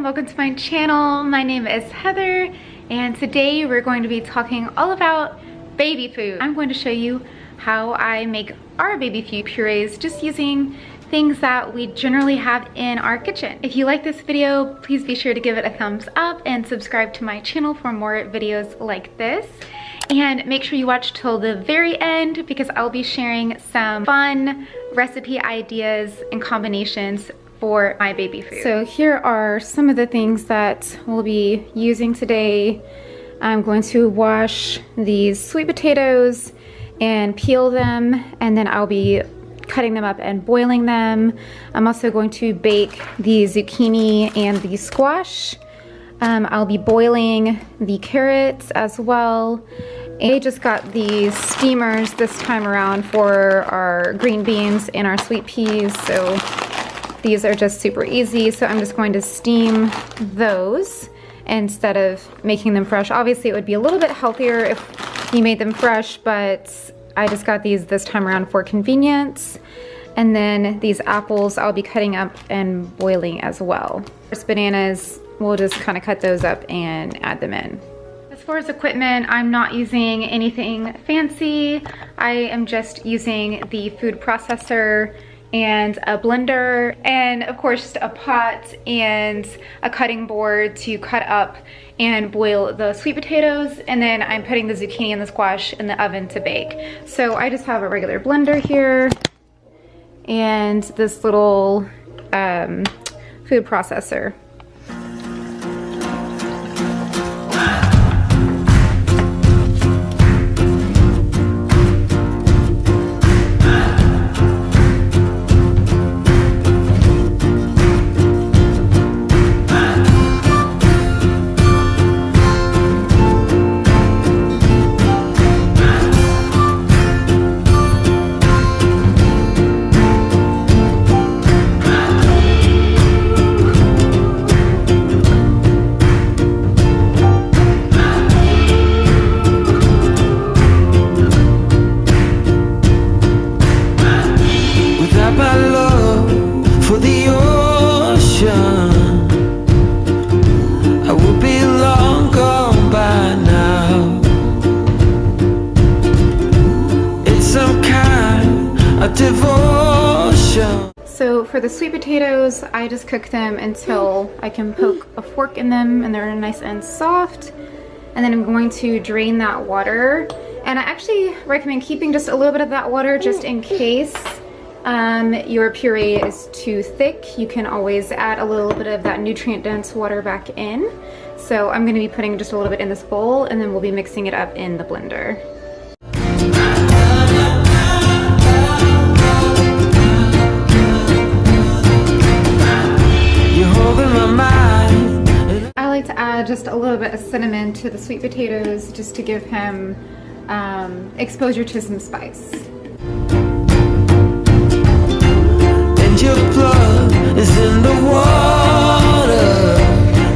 and welcome to my channel. My name is Heather and today we're going to be talking all about baby food. I'm going to show you how I make our baby food purees just using things that we generally have in our kitchen. If you like this video, please be sure to give it a thumbs up and subscribe to my channel for more videos like this. And make sure you watch till the very end because I'll be sharing some fun recipe ideas and combinations for my baby food. So here are some of the things that we'll be using today. I'm going to wash these sweet potatoes and peel them, and then I'll be cutting them up and boiling them. I'm also going to bake the zucchini and the squash. I'll be boiling the carrots as well. I just got these steamers this time around for our green beans and our sweet peas, so these are just super easy. So I'm just going to steam those instead of making them fresh. Obviously it would be a little bit healthier if you made them fresh, but I just got these this time around for convenience. And then these apples I'll be cutting up and boiling as well. First, bananas, we'll just kind of cut those up and add them in. As far as equipment, I'm not using anything fancy. I am just using the food processor and a blender, and of course just a pot and a cutting board to cut up and boil the sweet potatoes, and then I'm putting the zucchini and the squash in the oven to bake. So I just have a regular blender here and this little food processor. So for the sweet potatoes, I just cook them until I can poke a fork in them and they're nice and soft. And then I'm going to drain that water. And I actually recommend keeping just a little bit of that water just in case your puree is too thick. You can always add a little bit of that nutrient-dense water back in. So I'm going to be putting just a little bit in this bowl, and then we'll be mixing it up in the blender. I like to add just a little bit of cinnamon to the sweet potatoes just to give him exposure to some spice. And your blood is in the water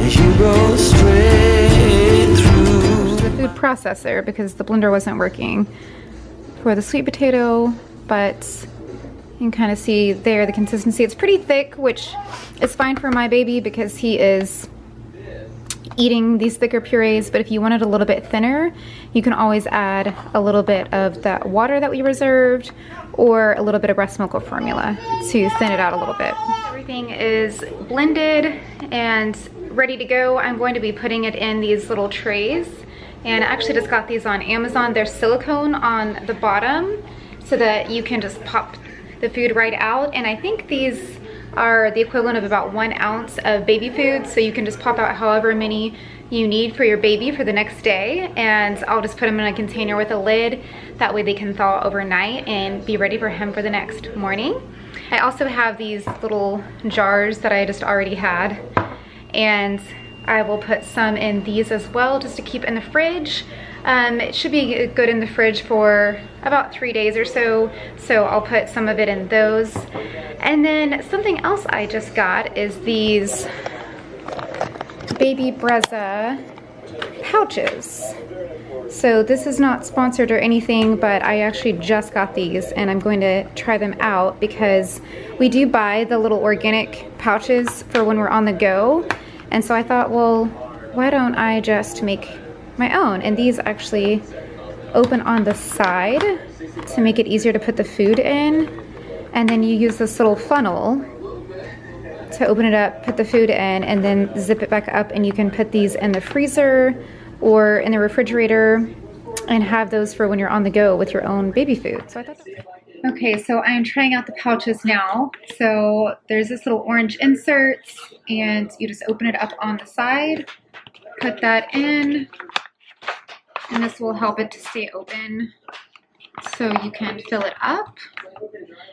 as you go straight through the food processor because the blender wasn't working for the sweet potato, but you can kind of see there the consistency. It's pretty thick, which is fine for my baby because he is eating these thicker purees, but if you want it a little bit thinner, you can always add a little bit of that water that we reserved or a little bit of breast milk or formula to thin it out a little bit. Everything is blended and ready to go. I'm going to be putting it in these little trays, and I actually just got these on Amazon. They're silicone on the bottom so that you can just pop the food right out, and I think these are the equivalent of about 1 ounce of baby food, so you can just pop out however many you need for your baby for the next day, and I'll just put them in a container with a lid. That way they can thaw overnight and be ready for him for the next morning. I also have these little jars that I just already had, and I will put some in these as well just to keep in the fridge. It should be good in the fridge for about 3 days or so, so I'll put some of it in those. And then something else I just got is these baby Brezza pouches. So this is not sponsored or anything, but I actually just got these and I'm going to try them out because we do buy the little organic pouches for when we're on the go. And so I thought, well, why don't I just make my own? And these actually open on the side to make it easier to put the food in. And then you use this little funnel to open it up, put the food in, and then zip it back up, and you can put these in the freezer or in the refrigerator and have those for when you're on the go with your own baby food. So I thought okay, so I am trying out the pouches now. So there's this little orange insert, and you just open it up on the side, put that in, and this will help it to stay open so you can fill it up.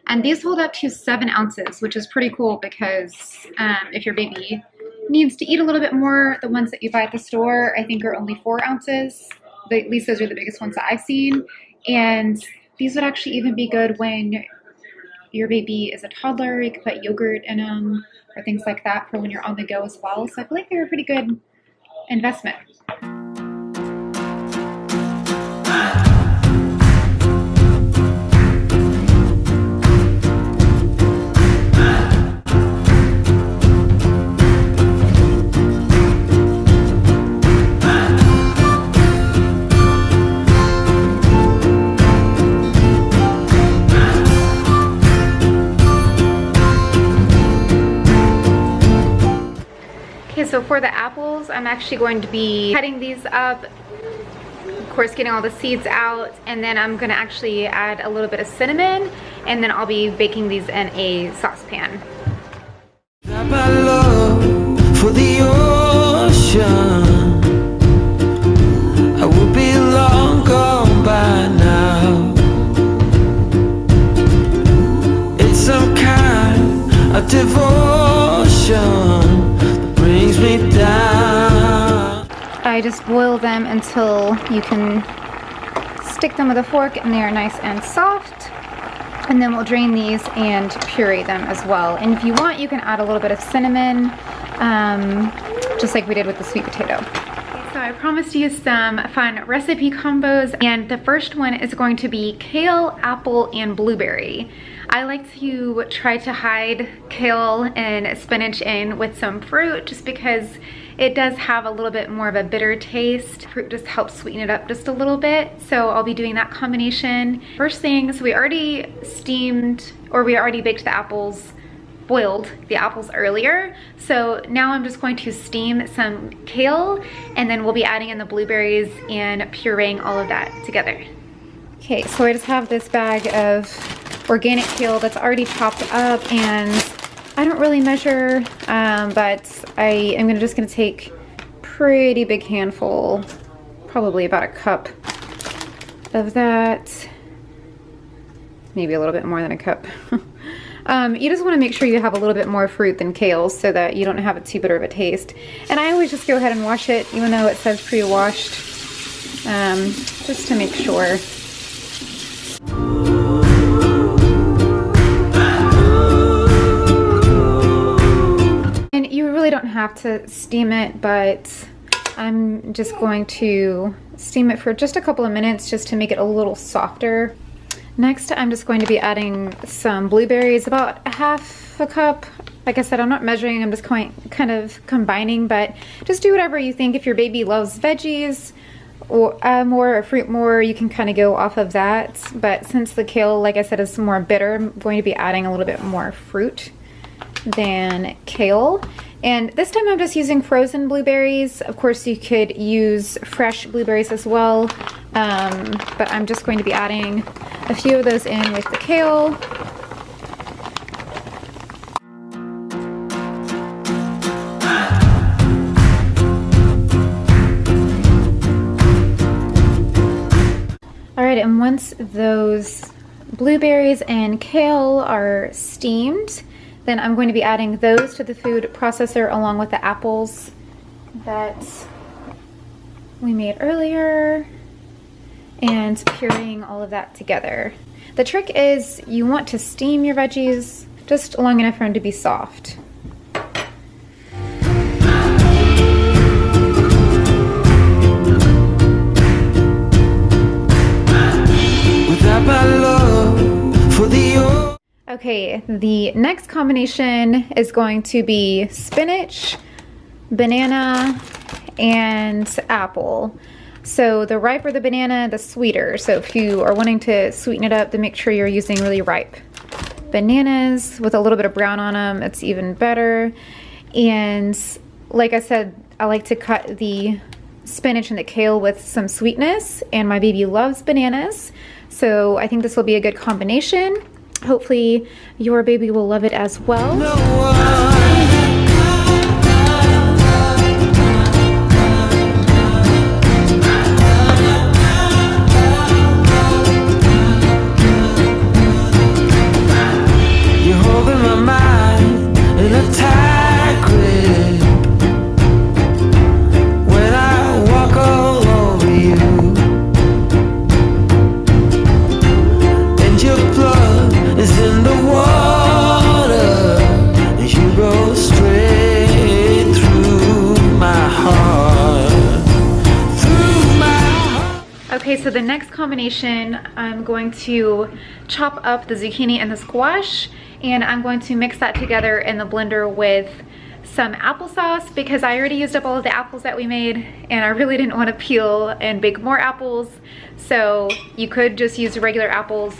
And these hold up to 7 ounces, which is pretty cool because if your baby needs to eat a little bit more, the ones that you buy at the store I think are only 4 ounces. At least those are the biggest ones that I've seen. And these would actually even be good when your baby is a toddler. You could put yogurt in them or things like that for when you're on the go as well. So I feel like they're a pretty good investment. So for the apples, I'm actually going to be cutting these up, of course getting all the seeds out, and then I'm gonna actually add a little bit of cinnamon, and then I'll be baking these in a saucepan. My love for the ocean, I would be long gone by now. It's some kind of devotion brings me down. I just boil them until you can stick them with a fork and they are nice and soft. And then we'll drain these and puree them as well. And if you want, you can add a little bit of cinnamon, just like we did with the sweet potato. So I promised you some fun recipe combos, and the first one is going to be kale, apple, and blueberry. I like to try to hide kale and spinach in with some fruit just because it does have a little bit more of a bitter taste. Fruit just helps sweeten it up just a little bit. So I'll be doing that combination. First thing, so we already baked the apples, boiled the apples earlier. So now I'm just going to steam some kale, and then we'll be adding in the blueberries and pureeing all of that together. Okay, so I just have this bag of organic kale that's already chopped up, and I don't really measure, but I am just gonna take pretty big handful, probably about a cup of that, maybe a little bit more than a cup. You just want to make sure you have a little bit more fruit than kale so that you don't have it too bitter of a taste. And I always just go ahead and wash it, even though it says pre-washed, just to make sure. And you really don't have to steam it, but I'm just going to steam it for just a couple of minutes just to make it a little softer. Next, I'm just going to be adding some blueberries, about half a cup. Like I said, I'm not measuring, I'm just kind of combining, but just do whatever you think. If your baby loves veggies or more, or fruit more, you can kind of go off of that. But since the kale, like I said, is more bitter, I'm going to be adding a little bit more fruit than kale. And this time I'm just using frozen blueberries. Of course, you could use fresh blueberries as well, but I'm just going to be adding a few of those in with the kale. All right, and once those blueberries and kale are steamed, then I'm going to be adding those to the food processor along with the apples that we made earlier and pureeing all of that together. The trick is you want to steam your veggies just long enough for them to be soft. Without my love for the Okay, the next combination is going to be spinach banana, and apple. So the riper the banana, the sweeter. So if you are wanting to sweeten it up, then make sure you're using really ripe bananas with a little bit of brown on them. It's even better. And like I said, I like to cut the spinach and the kale with some sweetness, and my baby loves bananas. So I think this will be a good combination. Hopefully your baby will love it as well. Okay, so the next combination, I'm going to chop up the zucchini and the squash, and I'm going to mix that together in the blender with some applesauce because I already used up all of the apples that we made and I really didn't want to peel and bake more apples. So you could just use regular apples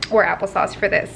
or applesauce for this.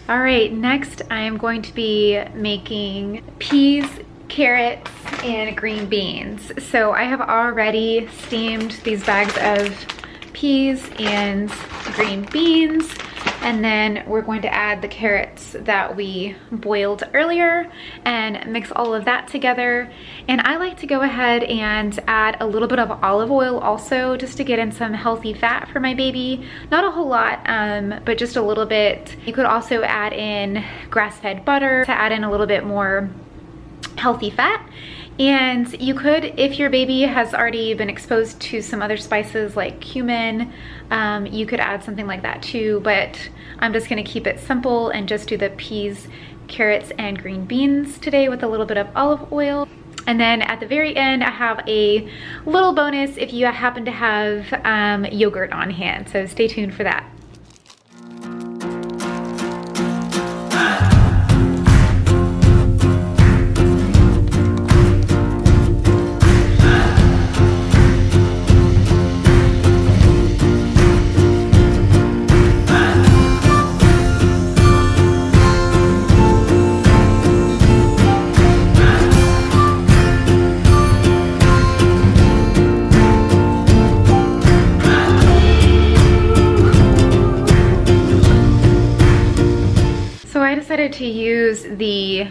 Alright, next I am going to be making peas, carrots, and green beans. So I have already steamed these bags of peas and green beans, and then we're going to add the carrots that we boiled earlier and mix all of that together. And I like to go ahead and add a little bit of olive oil also, just to get in some healthy fat for my baby. Not a whole lot, but just a little bit. You could also add in grass-fed butter to add in a little bit more healthy fat. And you could, if your baby has already been exposed to some other spices like cumin, you could add something like that too, but I'm just gonna keep it simple and just do the peas, carrots, and green beans today with a little bit of olive oil. And then at the very end, I have a little bonus if you happen to have yogurt on hand, so stay tuned for that. To use the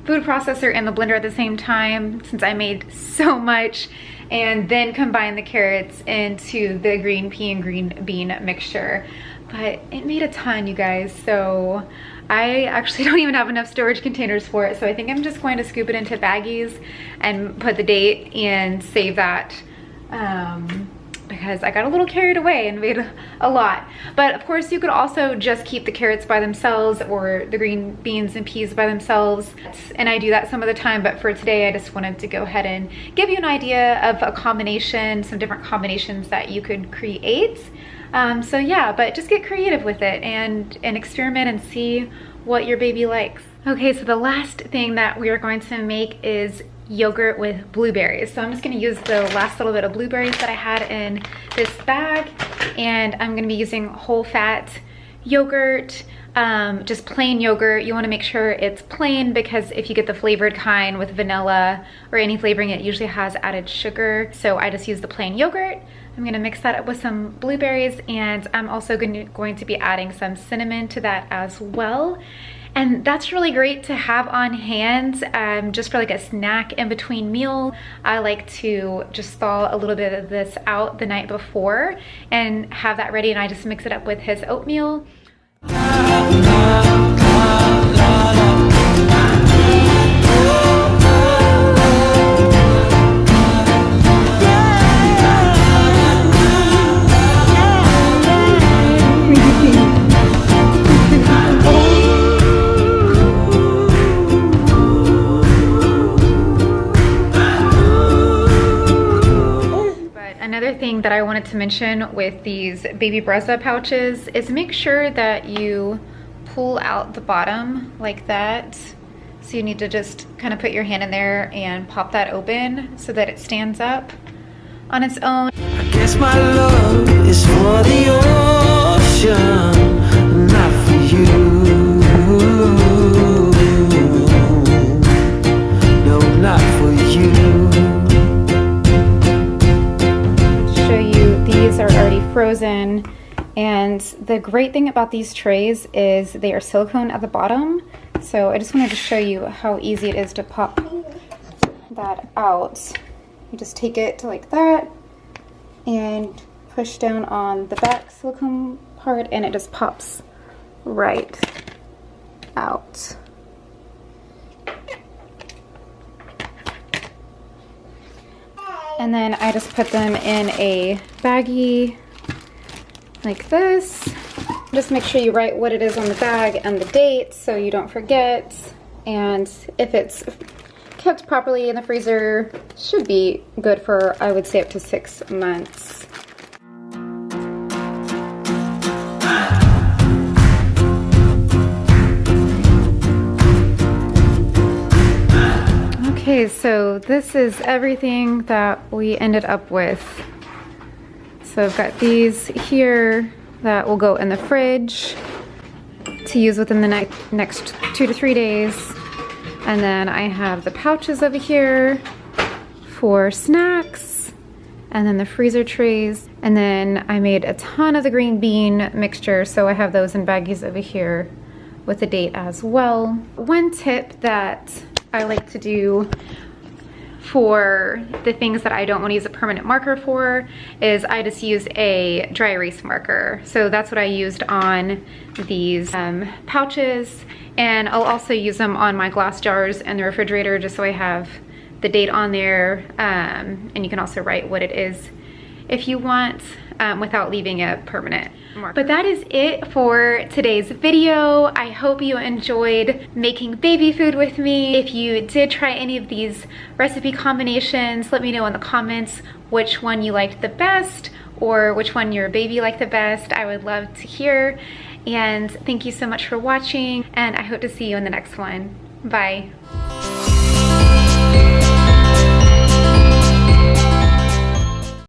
food processor and the blender at the same time, since I made so much, and then combine the carrots into the green pea and green bean mixture. But it made a ton, you guys, so I actually don't even have enough storage containers for it, so I think I'm just going to scoop it into baggies and put the date and save that, because I got a little carried away and made a lot. But of course you could also just keep the carrots by themselves or the green beans and peas by themselves. And I do that some of the time, but for today I just wanted to go ahead and give you an idea of a combination, some different combinations that you could create. So yeah, but just get creative with it and experiment and see what your baby likes. Okay, so the last thing that we are going to make is yogurt with blueberries. So I'm just going to use the last little bit of blueberries that I had in this bag, and I'm going to be using whole fat yogurt, just plain yogurt. You want to make sure it's plain, because if you get the flavored kind with vanilla or any flavoring, it usually has added sugar. So I just use the plain yogurt. I'm going to mix that up with some blueberries, and I'm also going to be adding some cinnamon to that as well. And that's really great to have on hand just for like a snack in between meal. I like to just thaw a little bit of this out the night before and have that ready, and I just mix it up with his oatmeal. Another thing that I wanted to mention with these baby Brezza pouches is make sure that you pull out the bottom like that. So you need to just kind of put your hand in there and pop that open so that it stands up on its own. I guess my love is for the ocean, not for you. No, not for you. These are already frozen, and the great thing about these trays is they are silicone at the bottom, so I just wanted to show you how easy it is to pop that out. You just take it like that and push down on the back silicone part, and it just pops right out. And then I just put them in a baggie like this. Just make sure you write what it is on the bag and the date so you don't forget. And if it's kept properly in the freezer, should be good for, I would say, up to 6 months. Okay, so this is everything that we ended up with. So I've got these here that will go in the fridge to use within the next 2 to 3 days. And then I have the pouches over here for snacks, and then the freezer trays. And then I made a ton of the green bean mixture, so I have those in baggies over here with the date as well. One tip that I like to do for the things that I don't want to use a permanent marker for is I just use a dry erase marker. So that's what I used on these pouches, and I'll also use them on my glass jars in the refrigerator just so I have the date on there, and you can also write what it is if you want without leaving a permanent marker. But that is it for today's video. I hope you enjoyed making baby food with me. If you did try any of these recipe combinations, let me know in the comments which one you liked the best or which one your baby liked the best. I would love to hear. And thank you so much for watching, and I hope to see you in the next one. Bye.